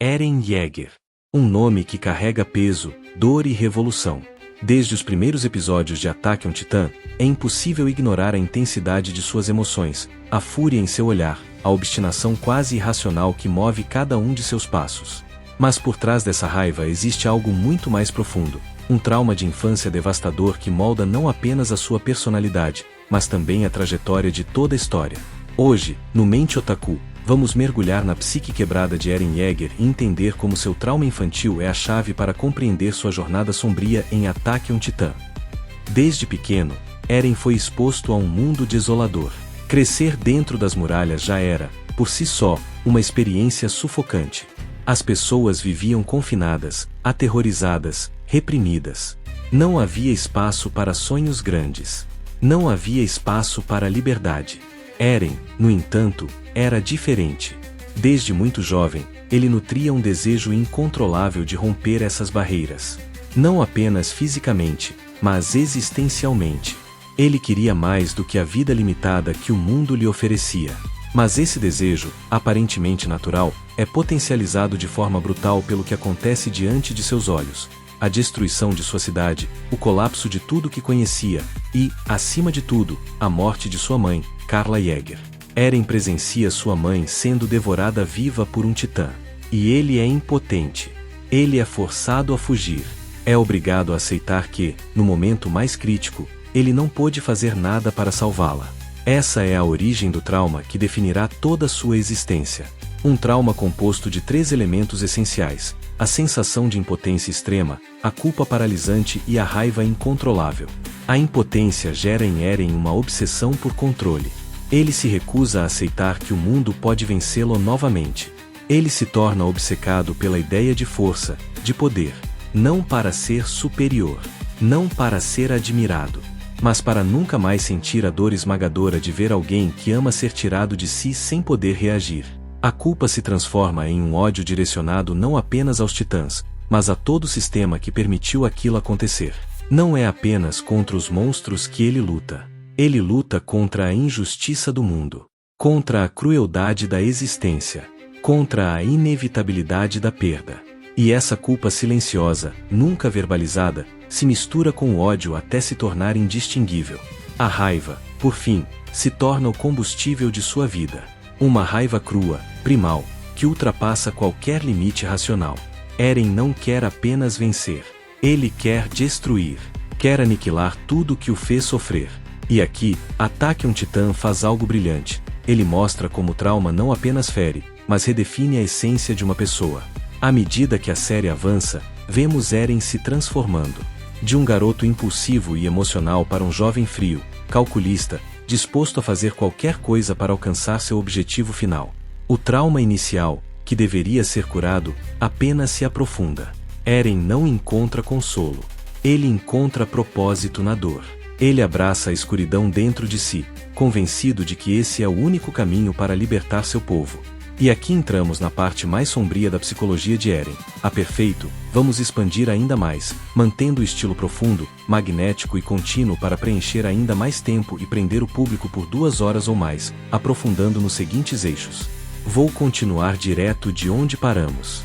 Eren Yeager. Um nome que carrega peso, dor e revolução. Desde os primeiros episódios de Ataque a um Titã, é impossível ignorar a intensidade de suas emoções, a fúria em seu olhar, a obstinação quase irracional que move cada um de seus passos. Mas por trás dessa raiva existe algo muito mais profundo, um trauma de infância devastador que molda não apenas a sua personalidade, mas também a trajetória de toda a história. Hoje, no Mente Otaku, vamos mergulhar na psique quebrada de Eren Yeager e entender como seu trauma infantil é a chave para compreender sua jornada sombria em Ataque a um Titã. Desde pequeno, Eren foi exposto a um mundo desolador. Crescer dentro das muralhas já era, por si só, uma experiência sufocante. As pessoas viviam confinadas, aterrorizadas, reprimidas. Não havia espaço para sonhos grandes. Não havia espaço para liberdade. Eren, no entanto, era diferente. Desde muito jovem, ele nutria um desejo incontrolável de romper essas barreiras. Não apenas fisicamente, mas existencialmente. Ele queria mais do que a vida limitada que o mundo lhe oferecia. Mas esse desejo, aparentemente natural, é potencializado de forma brutal pelo que acontece diante de seus olhos. A destruição de sua cidade, o colapso de tudo que conhecia e, acima de tudo, a morte de sua mãe, Karla Yeager. Eren presencia sua mãe sendo devorada viva por um titã. E ele é impotente. Ele é forçado a fugir. É obrigado a aceitar que, no momento mais crítico, ele não pôde fazer nada para salvá-la. Essa é a origem do trauma que definirá toda sua existência. Um trauma composto de 3 elementos essenciais: a sensação de impotência extrema, a culpa paralisante e a raiva incontrolável. A impotência gera em Eren uma obsessão por controle. Ele se recusa a aceitar que o mundo pode vencê-lo novamente. Ele se torna obcecado pela ideia de força, de poder, não para ser superior, não para ser admirado, mas para nunca mais sentir a dor esmagadora de ver alguém que ama ser tirado de si sem poder reagir. A culpa se transforma em um ódio direcionado não apenas aos titãs, mas a todo o sistema que permitiu aquilo acontecer. Não é apenas contra os monstros que ele luta. Ele luta contra a injustiça do mundo, contra a crueldade da existência, contra a inevitabilidade da perda. E essa culpa silenciosa, nunca verbalizada, se mistura com o ódio até se tornar indistinguível. A raiva, por fim, se torna o combustível de sua vida. Uma raiva crua, primal, que ultrapassa qualquer limite racional. Eren não quer apenas vencer. Ele quer destruir. Quer aniquilar tudo que o fez sofrer. E aqui, Ataque a um Titã faz algo brilhante. Ele mostra como o trauma não apenas fere, mas redefine a essência de uma pessoa. À medida que a série avança, vemos Eren se transformando. De um garoto impulsivo e emocional para um jovem frio, calculista, disposto a fazer qualquer coisa para alcançar seu objetivo final. O trauma inicial, que deveria ser curado, apenas se aprofunda. Eren não encontra consolo. Ele encontra propósito na dor. Ele abraça a escuridão dentro de si, convencido de que esse é o único caminho para libertar seu povo. E aqui entramos na parte mais sombria da psicologia de Eren. A perfeito, vamos expandir ainda mais, mantendo o estilo profundo, magnético e contínuo para preencher ainda mais tempo e prender o público por 2 horas ou mais, aprofundando nos seguintes eixos. Vou continuar direto de onde paramos.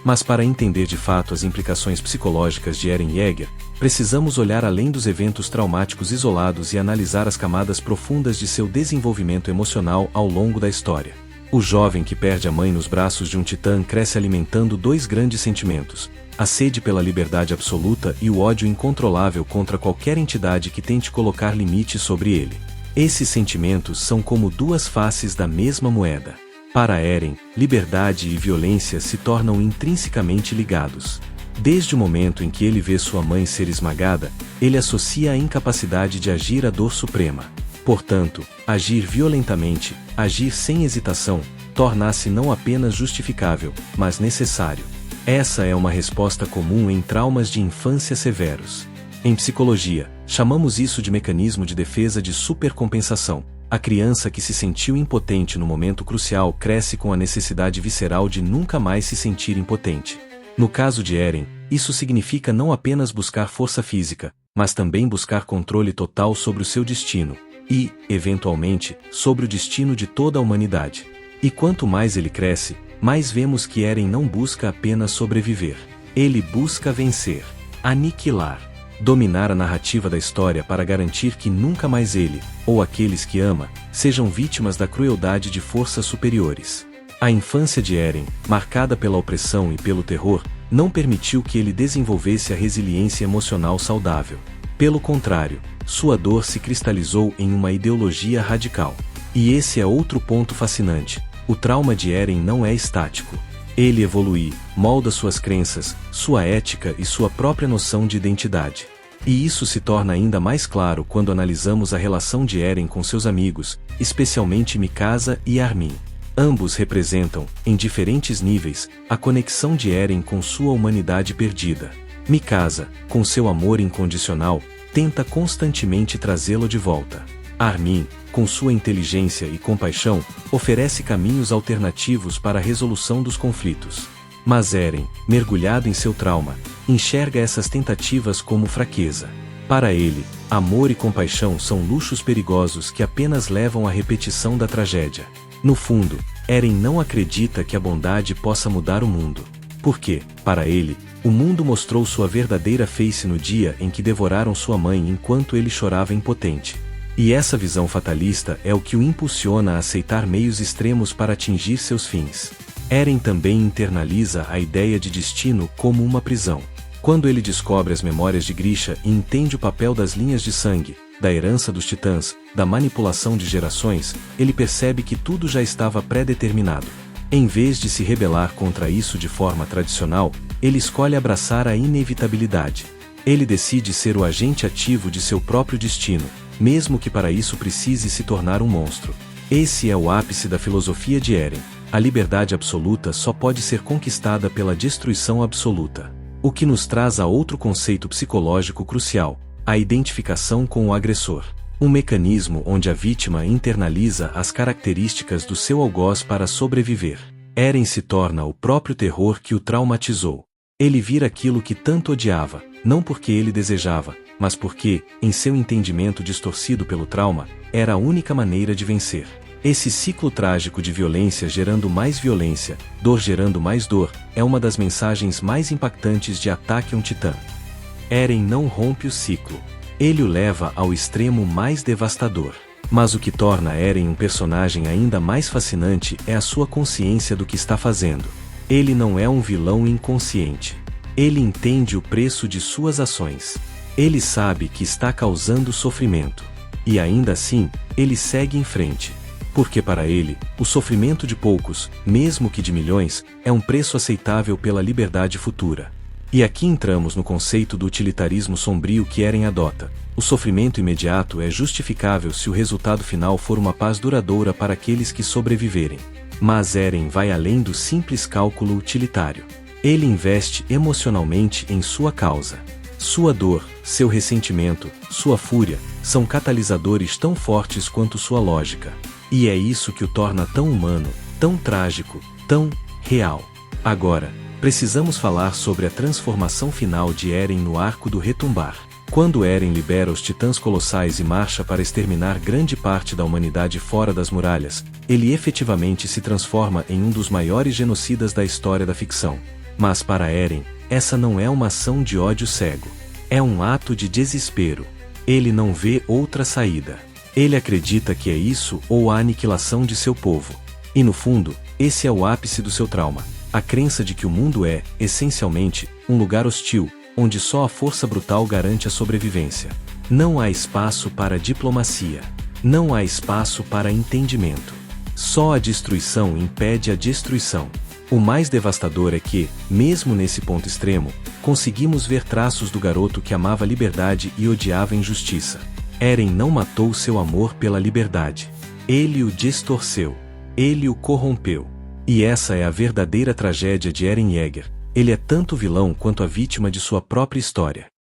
Mas para entender de fato as implicações psicológicas de Eren Yeager, precisamos olhar além dos eventos traumáticos isolados e analisar as camadas profundas de seu desenvolvimento emocional ao longo da história. O jovem que perde a mãe nos braços de um titã cresce alimentando 2 grandes sentimentos: a sede pela liberdade absoluta e o ódio incontrolável contra qualquer entidade que tente colocar limites sobre ele. Esses sentimentos são como 2 faces da mesma moeda. Para Eren, liberdade e violência se tornam intrinsecamente ligados. Desde o momento em que ele vê sua mãe ser esmagada, ele associa a incapacidade de agir à dor suprema. Portanto, agir violentamente, agir sem hesitação, torna-se não apenas justificável, mas necessário. Essa é uma resposta comum em traumas de infância severos. Em psicologia, chamamos isso de mecanismo de defesa de supercompensação. A criança que se sentiu impotente no momento crucial cresce com a necessidade visceral de nunca mais se sentir impotente. No caso de Eren, isso significa não apenas buscar força física, mas também buscar controle total sobre o seu destino, e, eventualmente, sobre o destino de toda a humanidade. E quanto mais ele cresce, mas vemos que Eren não busca apenas sobreviver. Ele busca vencer, aniquilar, dominar a narrativa da história para garantir que nunca mais ele, ou aqueles que ama, sejam vítimas da crueldade de forças superiores. A infância de Eren, marcada pela opressão e pelo terror, não permitiu que ele desenvolvesse a resiliência emocional saudável. Pelo contrário, sua dor se cristalizou em uma ideologia radical. E esse é outro ponto fascinante: o trauma de Eren não é estático. Ele evolui, molda suas crenças, sua ética e sua própria noção de identidade. E isso se torna ainda mais claro quando analisamos a relação de Eren com seus amigos, especialmente Mikasa e Armin. Ambos representam, em diferentes níveis, a conexão de Eren com sua humanidade perdida. Mikasa, com seu amor incondicional, tenta constantemente trazê-lo de volta. Armin, com sua inteligência e compaixão, oferece caminhos alternativos para a resolução dos conflitos. Mas Eren, mergulhado em seu trauma, enxerga essas tentativas como fraqueza. Para ele, amor e compaixão são luxos perigosos que apenas levam à repetição da tragédia. No fundo, Eren não acredita que a bondade possa mudar o mundo. Porque, para ele, o mundo mostrou sua verdadeira face no dia em que devoraram sua mãe enquanto ele chorava impotente. E essa visão fatalista é o que o impulsiona a aceitar meios extremos para atingir seus fins. Eren também internaliza a ideia de destino como uma prisão. Quando ele descobre as memórias de Grisha e entende o papel das linhas de sangue, da herança dos titãs, da manipulação de gerações, ele percebe que tudo já estava pré-determinado. Em vez de se rebelar contra isso de forma tradicional, ele escolhe abraçar a inevitabilidade. Ele decide ser o agente ativo de seu próprio destino, mesmo que para isso precise se tornar um monstro. Esse é o ápice da filosofia de Eren. A liberdade absoluta só pode ser conquistada pela destruição absoluta. O que nos traz a outro conceito psicológico crucial: a identificação com o agressor. Um mecanismo onde a vítima internaliza as características do seu algoz para sobreviver. Eren se torna o próprio terror que o traumatizou. Ele vira aquilo que tanto odiava, não porque ele desejava, mas porque, em seu entendimento distorcido pelo trauma, era a única maneira de vencer. Esse ciclo trágico de violência gerando mais violência, dor gerando mais dor, é uma das mensagens mais impactantes de Ataque a um Titã. Eren não rompe o ciclo. Ele o leva ao extremo mais devastador. Mas o que torna Eren um personagem ainda mais fascinante é a sua consciência do que está fazendo. Ele não é um vilão inconsciente. Ele entende o preço de suas ações. Ele sabe que está causando sofrimento. E ainda assim, ele segue em frente. Porque para ele, o sofrimento de poucos, mesmo que de milhões, é um preço aceitável pela liberdade futura. E aqui entramos no conceito do utilitarismo sombrio que Eren adota. O sofrimento imediato é justificável se o resultado final for uma paz duradoura para aqueles que sobreviverem. Mas Eren vai além do simples cálculo utilitário. Ele investe emocionalmente em sua causa. Sua dor, seu ressentimento, sua fúria, são catalisadores tão fortes quanto sua lógica. E é isso que o torna tão humano, tão trágico, tão real. Agora, precisamos falar sobre a transformação final de Eren no arco do retumbar. Quando Eren libera os titãs colossais e marcha para exterminar grande parte da humanidade fora das muralhas, ele efetivamente se transforma em um dos maiores genocidas da história da ficção. Mas para Eren, essa não é uma ação de ódio cego. É um ato de desespero. Ele não vê outra saída. Ele acredita que é isso ou a aniquilação de seu povo. E no fundo, esse é o ápice do seu trauma. A crença de que o mundo é, essencialmente, um lugar hostil, onde só a força brutal garante a sobrevivência. Não há espaço para diplomacia. Não há espaço para entendimento. Só a destruição impede a destruição. O mais devastador é que, mesmo nesse ponto extremo, conseguimos ver traços do garoto que amava liberdade e odiava a injustiça. Eren não matou seu amor pela liberdade. Ele o distorceu. Ele o corrompeu. E essa é a verdadeira tragédia de Eren Yeager. Ele é tanto vilão quanto a vítima de sua própria história.